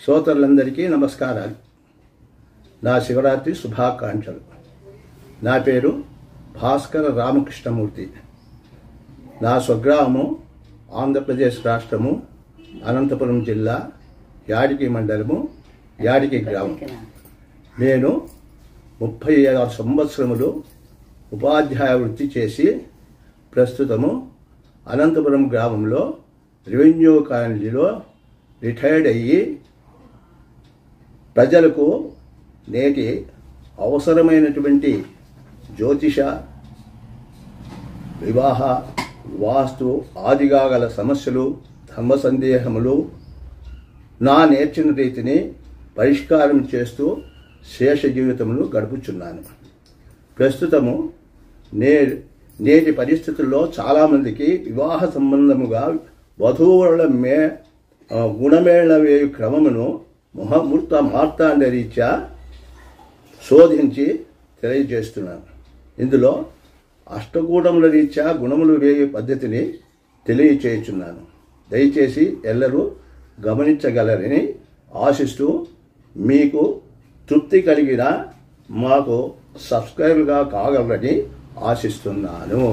శ్రోతలందరికీ నమస్కారాలు. నా శివరాత్రి శుభాకాంక్షలు. నా పేరు భాస్కర రామకృష్ణమూర్తి. నా స్వగ్రామము ఆంధ్రప్రదేశ్ రాష్ట్రము అనంతపురం జిల్లా యాడికి మండలము యాడికి గ్రామం. నేను 36 సంవత్సరములు ఉపాధ్యాయ వృత్తి చేసి ప్రస్తుతము అనంతపురం గ్రామంలో రెవెన్యూ కాలనీలో రిటైర్డ్ అయ్యి ప్రజలకు నేటి అవసరమైనటువంటి జ్యోతిష, వివాహ, వాస్తు ఆదిగా గల సమస్యలు, ధర్మ సందేహములు నా నేర్చిన రీతిని పరిష్కారం చేస్తూ శేష జీవితమును గడుపుచున్నాను. ప్రస్తుతము నేటి పరిస్థితుల్లో చాలామందికి వివాహ సంబంధముగా వధువుల గుణమేళ వేయు క్రమమును ముహూర్త మార్తాండ రీత్యా శోధించి తెలియజేస్తున్నాను. ఇందులో అష్టకూటముల రీత్యా గుణములు వేయు పద్ధతిని తెలియచేయుచున్నాను. దయచేసి ఎల్లరూ గమనించగలరని ఆశిస్తూ మీకు తృప్తి కలిగిన మాకు సబ్స్క్రైబ్గా కాగలరని ఆశిస్తున్నాను.